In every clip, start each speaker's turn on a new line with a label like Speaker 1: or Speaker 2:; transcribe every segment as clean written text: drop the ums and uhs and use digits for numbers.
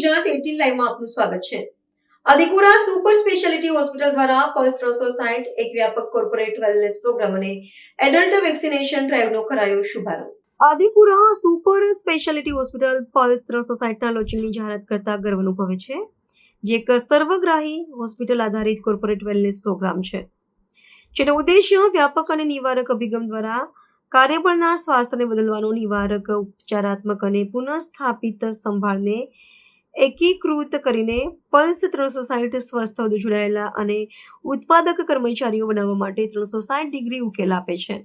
Speaker 1: ગુજરાત 18 લાઈવમાં આપનું સ્વાગત છે। આદિપુરા સુપર સ્પેશિયાલિટી હોસ્પિટલ દ્વારા પલ્સ 360 એક વ્યાપક કોર્પોરેટ વેલનેસ પ્રોગ્રામ અને એડલ્ટ વેક્સિનેશન ડ્રાઈવનો કરાયો શુભારંભ। આદિપુરા સુપર સ્પેશિયાલિટી હોસ્પિટલ પલ્સ 360ના લોન્ચિંગની જાહેરાત કરતા ગર્વ અનુભવે છે, જે એક સર્વગ્રાહી હોસ્પિટલ આધારિત કોર્પોરેટ વેલનેસ પ્રોગ્રામ છે, જેનો ઉદ્દેશ્ય વ્યાપક અને નિવારક અભિગમ દ્વારા કાર્યબળના સ્વાસ્થ્યને બદલવાનો, નિવારક, ઉપચારાત્મક અને પુનઃસ્થાપિત સંભાળને એકીકૃત કરીને પલ્સ 360 સ્વસ્થ, વધુ જોડાયેલા અને ઉત્પાદક કર્મચારીઓ બનાવવા માટે 360 ડિગ્રી ઉકેલ આપે છે।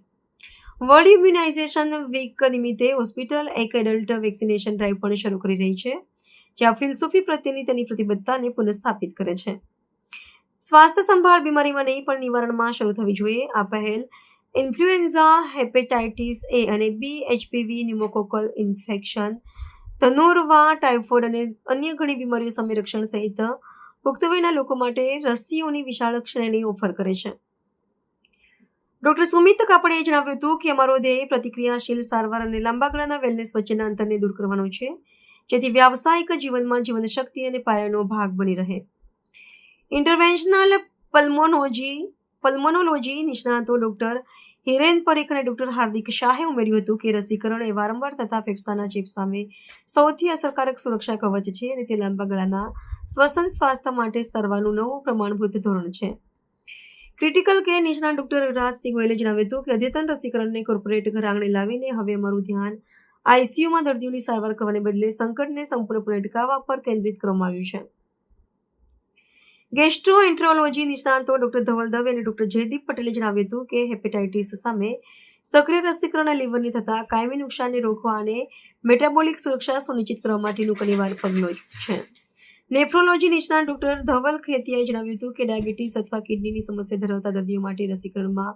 Speaker 1: વર્લ્ડ ઇમ્યુનાઇઝેશન વીક નિમિત્તે હોસ્પિટલ એક એડલ્ટ વેક્સિનેશન ડ્રાઈવ પણ શરૂ કરી રહી છે, જે આ ફિલસૂફી પ્રત્યેની તેની પ્રતિબદ્ધતાને પુનઃસ્થાપિત કરે છે। સ્વાસ્થ્ય સંભાળ બીમારીમાં નહીં પણ નિવારણમાં શરૂ થવી જોઈએ। આ પહેલ ઇન્ફ્લુએન્ઝા, હેપેટાઇટિસ એ અને બી, એચપીવી, ન્યુમોકોકલ ઇન્ફેક્શન, ધનુર્વા, ટાઇફોઇડ અને અન્ય ઘણી બીમારીઓ સામે રક્ષણ સહિત પુખ્ત વયના લોકો માટે રસીઓની વિશાળ શ્રેણી ઓફર કરે છે। ડોક્ટર સુમિત કાપડિયાએ જણાવ્યું હતું કે અમારો ધ્યેય પ્રતિક્રિયાશીલ સારવાર અને લાંબા ગાળાના વેલનેસ વચ્ચેના અંતરને દૂર કરવાનો છે, જેથી વ્યાવસાયિક જીવનમાં જીવનશક્તિ અને પાયાનો ભાગ બની રહે। ઇન્ટરવેન્શનલ પલ્મોનોલોજી નિષ્ણાતો ડોક્ટર હિરેન પરીખ અને ડોક્ટર હાર્દિક શાહે ઉમેર્યું હતું કે રસીકરણ એ વારંવાર થતા ફેફસાના ચેપ સામે સૌથી અસરકારક સુરક્ષા કવચ છે અને તે લાંબા ગાળાના શ્વસન સ્વાસ્થ્ય માટે સારવારનું નવું પ્રમાણભૂત ધોરણ છે। ક્રિટિકલ કેર નિષ્ણાત ડોક્ટર રાજસિંહ ગોયલે જણાવ્યું હતું કે અદ્યતન રસીકરણને કોર્પોરેટ ઘર આંગણે લાવીને હવે અમારું ધ્યાન આઈસીયુમાં દર્દીઓની સારવાર કરવાને બદલે સંકટને સંપૂર્ણપણે અટકાવવા પર કેન્દ્રિત કરવામાં આવ્યું છે। ગેસ્ટ્રોએન્ટ્રોલોજી નિષ્ણાતો ડોક્ટર ધવલ દવે અને ડોક્ટર જયદીપ પટેલે જણાવ્યું હતું કે હેપેટાઇટિસ સામે સક્રિય રસીકરણ લીવરની થતા કાયમી નુકસાનને રોકવા અને મેટાબોલિક સુરક્ષા સુનિશ્ચિત કરવા માટેનું અનિવાર્ય પગલું છે। નેફ્રોલોજી નિષ્ણાત ડોક્ટર ધવલ ખેતિયાએ જણાવ્યું હતું કે ડાયાબિટીસ અથવા કિડનીની સમસ્યા ધરાવતા દર્દીઓ માટે રસીકરણમાં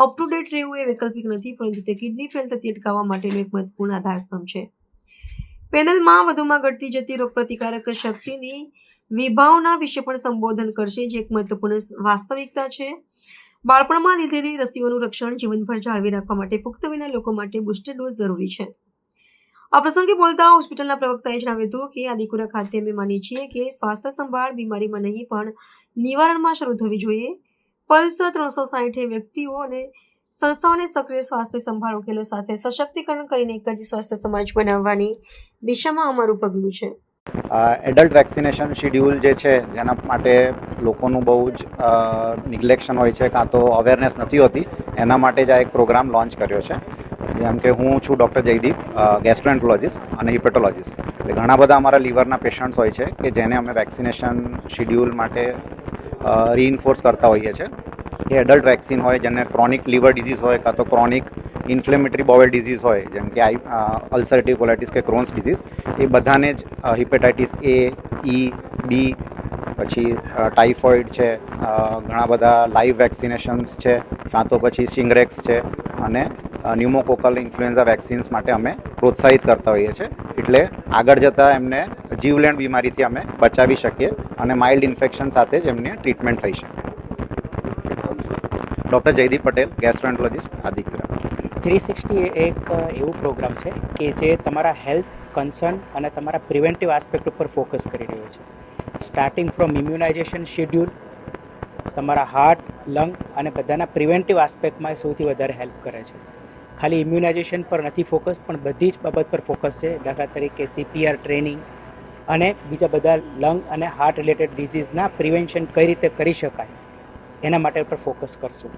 Speaker 1: અપ ટુ ડેટ રહેવું એ વૈકલ્પિક નથી, પરંતુ તે કિડની ફેલ થતી અટકાવવા માટેનું એક મહત્વપૂર્ણ આધારસ્તંભ છે। પેનલમાં વધુમાં ઘટતી જતી રોગપ્રતિકારક શક્તિની વિભાવના વિશે પણ સંબોધન કરશે, જે એક મહત્વપૂર્ણ વાસ્તવિકતા છે। બાળપણમાં લીધેલી રસીઓનું રક્ષણ જીવનભર જાળવી રાખવા માટે પુખ્ત વયના લોકો માટે બુસ્ટર ડોઝ જરૂરી છે। આ પ્રસંગે બોલતા હોસ્પિટલના પ્રવક્તાએ જણાવ્યું હતું કે આદિપુરા ખાતે અમે માનીએ છીએ કે સ્વાસ્થ્ય સંભાળ બીમારીમાં નહીં પણ નિવારણમાં શરૂ થવી જોઈએ। પલ્સ 360 વ્યક્તિઓ અને સંસ્થાઓને સક્રિય સ્વાસ્થ્ય સંભાળ ઉકેલો સાથે સશક્તિકરણ કરીને એક જ સ્વાસ્થ્ય સમાજ બનાવવાની દિશામાં અમારું પગલું છે।
Speaker 2: એડલ્ટ વેક્સિનેશન શિડ્યુલ જે છે, જેના માટે લોકોનું બહુ જ નિગ્લેક્શન હોય છે, કાં તો અવેરનેસ નથી હોતી, એના માટે જ આ એક પ્રોગ્રામ લોન્ચ કર્યો છે। જેમ કે હું છું ડૉક્ટર જયદીપ, ગેસ્ટ્રોએન્ટ્રોલોજીસ્ટ અને હિપેટોલોજીસ્ટ। એટલે ઘણા બધા અમારા લીવરના પેશન્ટ્સ હોય છે કે જેને અમે વેક્સિનેશન શિડ્યુલ માટે રીઇન્ફોર્સ કરતા હોઈએ છીએ। એ એડલ્ટ વેક્સિન હોય, જેને ક્રોનિક લીવર ડિઝીઝ હોય કાં તો ક્રોનિક ઇન્ફ્લેમેટરી બોવેલ ડિઝીઝ હોય, જેમ કે અલ્સરેટિવ કોલાઇટિસ કે ક્રોન્સ ડિઝીઝ, એ બધાને જ હિપેટાઇટિસ એ, ઈ, બી, પછી ટાઇફોઇડ છે, ઘણા બધા લાઈવ વેક્સિનેશન્સ છે, કાં તો પછી શિંગરેક્સ છે અને ન્યુમોકોકલ ઇન્ફ્લુએન્ઝા વેક્સિન્સ માટે અમે પ્રોત્સાહિત કરતા હોઈએ છીએ। એટલે આગળ જતાં એમને જીવલેણ બીમારીથી અમે બચાવી શકીએ અને માઇલ્ડ ઇન્ફેક્શન સાથે જ એમને ટ્રીટમેન્ટ થઈ શકે। ડૉક્ટર જયદીપ પટેલ, ગેસ્ટ્રોએન્ટ્રોલોજીસ્ટ, આદિપુરા।
Speaker 3: 360 એ એક એવું પ્રોગ્રામ છે કે જે તમારા હેલ્થ કન્સર્ન અને તમારા પ્રિવેન્ટિવ આસ્પેક્ટ ઉપર ફોકસ કરી રહ્યો છે। સ્ટાર્ટિંગ ફ્રોમ ઇમ્યુનાઇઝેશન શેડ્યુલ, તમારા હાર્ટ, લંગ અને બધાના પ્રિવેન્ટિવ આસ્પેક્ટમાં સૌથી વધારે હેલ્પ કરે છે। ખાલી ઇમ્યુનાઇઝેશન પર નથી ફોકસ, પણ બધી જ બાબત પર ફોકસ છે। દાખલા તરીકે CPR ટ્રેનિંગ અને બીજા બધા લંગ અને હાર્ટ રિલેટેડ ડિઝીઝના પ્રિવેન્શન કઈ રીતે કરી શકાય એના માટે પર ફોકસ કરશું।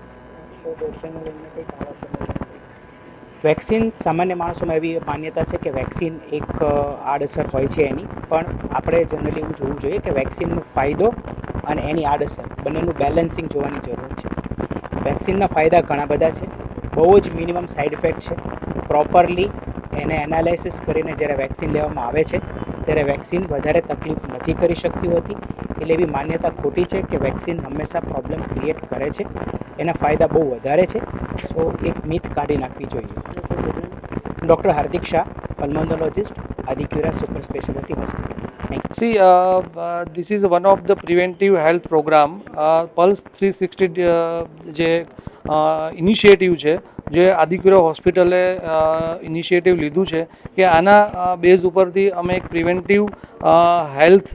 Speaker 3: વેક્સિન સામાન્ય માણસોમાં એવી માન્યતા છે કે વેક્સિન એક આડઅસર હોય છે એની, પણ આપણે જનરલી એવું જોવું જોઈએ કે વેક્સિનનો ફાયદો અને એની આડઅસર બંનેનું બેલેન્સિંગ જોવાની જરૂર છે। વેક્સિનના ફાયદા ઘણા બધા છે, બહુ જ મિનિમમ સાઇડ ઇફેક્ટ છે। પ્રોપરલી એને એનાલાઇસિસ કરીને જ્યારે વેક્સિન લેવામાં આવે છે ત્યારે વેક્સિન વધારે તકલીફ નથી કરી શકતી હોતી, એટલે એવી માન્યતા ખોટી છે કે વેક્સિન હંમેશા પ્રોબ્લેમ ક્રિએટ કરે છે। એના ફાયદા બહુ વધારે છે, સો એક મિથ કાઢી નાખવી જોઈએ। Doctor Hardik Shah, pulmonologist, Adipura super speciality hospital.
Speaker 4: See, this is one of the preventive health program. Pulse 360 જે ઇનિશિયેટિવ છે, જે આદિપુરા હોસ્પિટલે ઇનિશિયેટિવ લીધું છે કે આના બેઝ ઉપરથી અમે એક પ્રિવેન્ટિવ હેલ્થ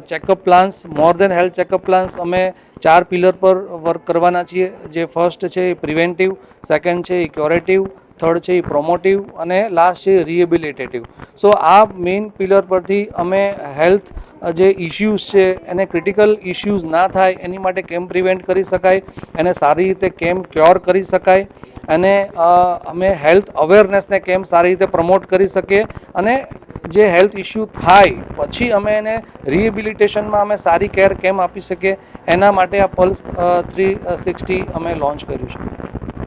Speaker 4: ચેકઅપ પ્લાન્સ, મોર દેન હેલ્થ ચેકઅપ પ્લાન્સ અમે 4 પિલર પર વર્ક કરવાના છીએ. જે ફર્સ્ટ છે એ પ્રિવેન્ટિવ, સેકન્ડ છે એ ક્યોરેટિવ, થર્ડ છે એ પ્રોમોટિવ અને લાસ્ટ છે રિહેબિલિટેટિવ. સો આ મેઇન પિલર પરથી અમે હેલ્થ જે ઇશ્યુઝ છે એને ક્રિટિકલ ઇશ્યુઝ ના થાય એની માટે કેમ પ્રિવેન્ટ કરી શકાય, એને સારી રીતે કેમ ક્યોર કરી શકાય અને અમે હેલ્થ અવેરનેસને કેમ સારી રીતે પ્રમોટ કરી શકીએ અને જે હેલ્થ ઇશ્યુ થાય પછી અમે એને રિહેબિલિટેશનમાં અમે સારી કેર કેમ આપી શકીએ એના માટે આ પલ્સ 360 અમે લોન્ચ કર્યું છે.